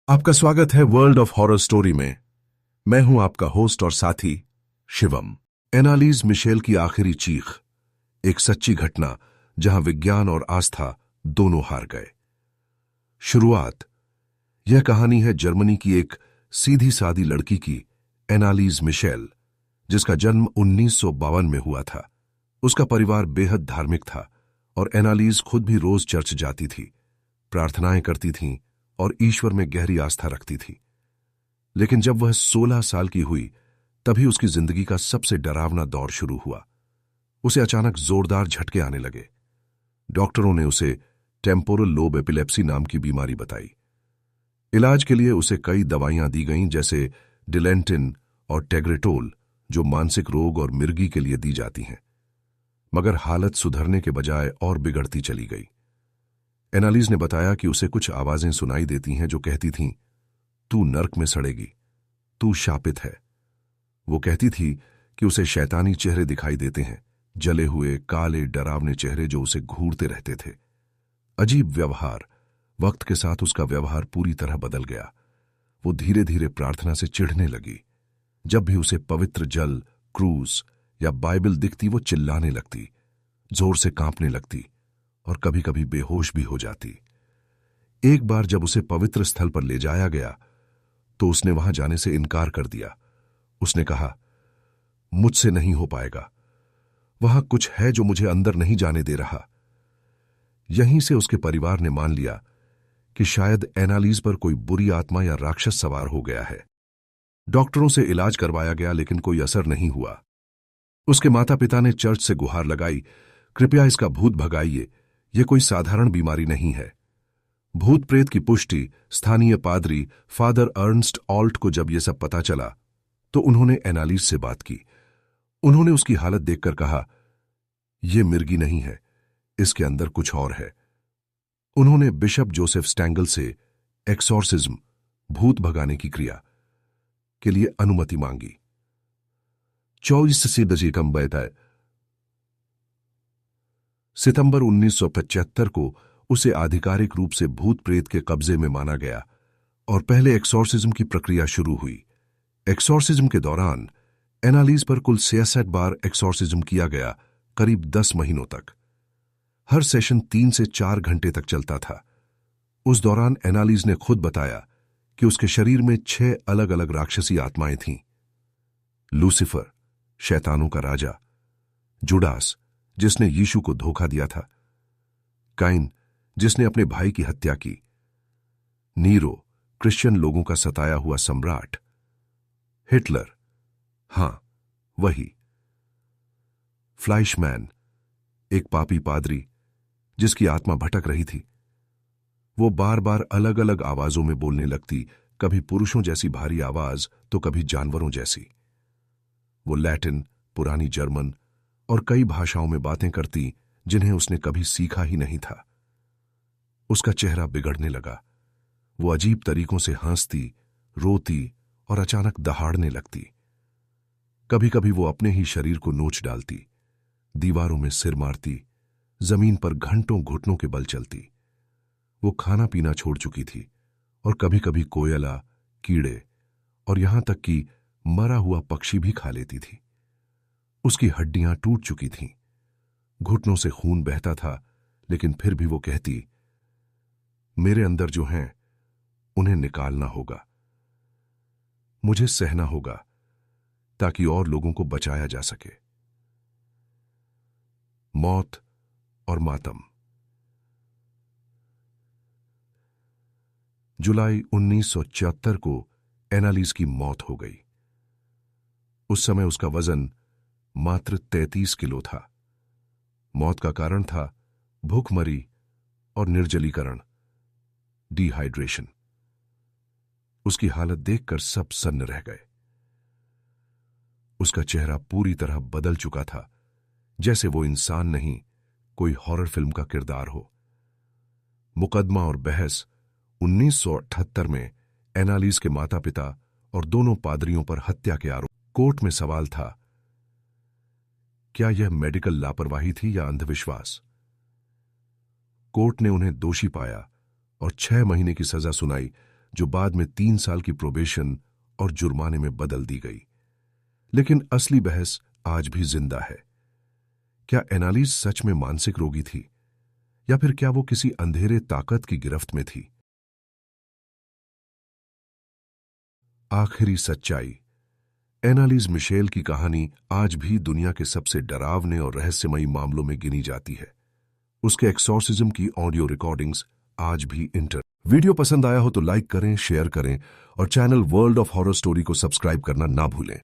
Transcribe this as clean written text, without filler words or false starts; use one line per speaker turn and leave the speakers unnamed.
आपका स्वागत है वर्ल्ड ऑफ हॉरर स्टोरी में। मैं हूं आपका होस्ट और साथी शिवम। एनालीज मिशेल की आखिरी चीख, एक सच्ची घटना जहां विज्ञान और आस्था दोनों हार गए। शुरुआत। यह कहानी है जर्मनी की एक सीधी सादी लड़की की, एनालीज मिशेल, जिसका जन्म 1952 में हुआ था। उसका परिवार बेहद धार्मिक था और एनालीज खुद भी रोज चर्च जाती थी, प्रार्थनाएं करती थीं और ईश्वर में गहरी आस्था रखती थी। लेकिन जब वह 16 साल की हुई, तभी उसकी जिंदगी का सबसे डरावना दौर शुरू हुआ। उसे अचानक जोरदार झटके आने लगे। डॉक्टरों ने उसे टेम्पोरल लोब एपिलेप्सी नाम की बीमारी बताई। इलाज के लिए उसे कई दवाइयां दी गईं, जैसे डिलेंटिन और टेग्रेटोल, जो मानसिक रोग और मिर्गी के लिए दी जाती हैं। मगर हालत सुधरने के बजाय और बिगड़ती चली गई। एनालीज ने बताया कि उसे कुछ आवाजें सुनाई देती हैं जो कहती थीं, तू नर्क में सड़ेगी, तू शापित है। वो कहती थी कि उसे शैतानी चेहरे दिखाई देते हैं, जले हुए काले डरावने चेहरे जो उसे घूरते रहते थे। अजीब व्यवहार। वक्त के साथ उसका व्यवहार पूरी तरह बदल गया। वो धीरे धीरे प्रार्थना से चिढ़ने लगी। जब भी उसे पवित्र जल, क्रूस या बाइबल दिखती, वो चिल्लाने लगती, जोर से कांपने लगती और कभी कभी बेहोश भी हो जाती। एक बार जब उसे पवित्र स्थल पर ले जाया गया तो उसने वहां जाने से इनकार कर दिया। उसने कहा, मुझसे नहीं हो पाएगा, वहां कुछ है जो मुझे अंदर नहीं जाने दे रहा। यहीं से उसके परिवार ने मान लिया कि शायद एनालीज पर कोई बुरी आत्मा या राक्षस सवार हो गया है। डॉक्टरों से इलाज करवाया गया, लेकिन कोई असर नहीं हुआ। उसके माता पिता ने चर्च से गुहार लगाई, कृपया इसका भूत भगाइए, यह कोई साधारण बीमारी नहीं है। भूत प्रेत की पुष्टि स्थानीय पादरी फादर अर्नस्ट ऑल्ट को जब यह सब पता चला तो उन्होंने एनालीज से बात की। उन्होंने उसकी हालत देखकर कहा, यह मिर्गी नहीं है, इसके अंदर कुछ और है। उन्होंने बिशप जोसेफ स्टैंगल से एक्सॉर्सिज्म, भूत भगाने की क्रिया के लिए अनुमति मांगी। 24 सितंबर 1975 को उसे आधिकारिक रूप से भूत प्रेत के कब्जे में माना गया और पहले एक्सॉर्सिज्म की प्रक्रिया शुरू हुई। एक्सॉर्सिज्म के दौरान एनालीज पर कुल 66 बार एक्सॉर्सिज्म किया गया, करीब 10 महीनों तक। हर सेशन 3 से 4 घंटे तक चलता था। उस दौरान एनालीज ने खुद बताया कि उसके शरीर में 6 अलग अलग राक्षसी आत्माएं थीं। लूसीफर, शैतानों का राजा; जुडास, जिसने यीशु को धोखा दिया था; काइन, जिसने अपने भाई की हत्या की; नीरो, क्रिश्चियन लोगों का सताया हुआ सम्राट; हिटलर, हां वही; फ्लाइशमैन, एक पापी पादरी जिसकी आत्मा भटक रही थी। वो बार बार अलग अलग आवाजों में बोलने लगती, कभी पुरुषों जैसी भारी आवाज तो कभी जानवरों जैसी। वो लैटिन, पुरानी जर्मन और कई भाषाओं में बातें करती जिन्हें उसने कभी सीखा ही नहीं था। उसका चेहरा बिगड़ने लगा। वो अजीब तरीकों से हंसती, रोती और अचानक दहाड़ने लगती। कभी कभी वो अपने ही शरीर को नोच डालती, दीवारों में सिर मारती, जमीन पर घंटों घुटनों के बल चलती। वो खाना पीना छोड़ चुकी थी और कभी कभी कोयला, कीड़े और यहां तक कि मरा हुआ पक्षी भी खा लेती थी। उसकी हड्डियां टूट चुकी थीं, घुटनों से खून बहता था, लेकिन फिर भी वो कहती, मेरे अंदर जो हैं उन्हें निकालना होगा, मुझे सहना होगा ताकि और लोगों को बचाया जा सके। मौत और मातम। जुलाई 1974 को एनालीज की मौत हो गई। उस समय उसका वजन मात्र 33 किलो था। मौत का कारण था भूखमरी और निर्जलीकरण, डिहाइड्रेशन। उसकी हालत देखकर सब सन्न रह गए। उसका चेहरा पूरी तरह बदल चुका था, जैसे वो इंसान नहीं, कोई हॉरर फिल्म का किरदार हो। मुकदमा और बहस। 1978 में एनालीज के माता पिता और दोनों पादरियों पर हत्या के आरोप। कोर्ट में सवाल था, क्या यह मेडिकल लापरवाही थी या अंधविश्वास? कोर्ट ने उन्हें दोषी पाया और 6 महीने की सजा सुनाई, जो बाद में 3 साल की प्रोबेशन और जुर्माने में बदल दी गई। लेकिन असली बहस आज भी जिंदा है। क्या एनालिस सच में मानसिक रोगी थी, या फिर क्या वो किसी अंधेरे ताकत की गिरफ्त में थी? आखिरी सच्चाई। एनालिस मिशेल की कहानी आज भी दुनिया के सबसे डरावने और रहस्यमयी मामलों में गिनी जाती है। उसके एक्सॉर्सिज्म की ऑडियो रिकॉर्डिंग्स आज भी वीडियो पसंद आया हो तो लाइक करें, शेयर करें और channel world of horror story को सब्सक्राइब करना ना भूलें।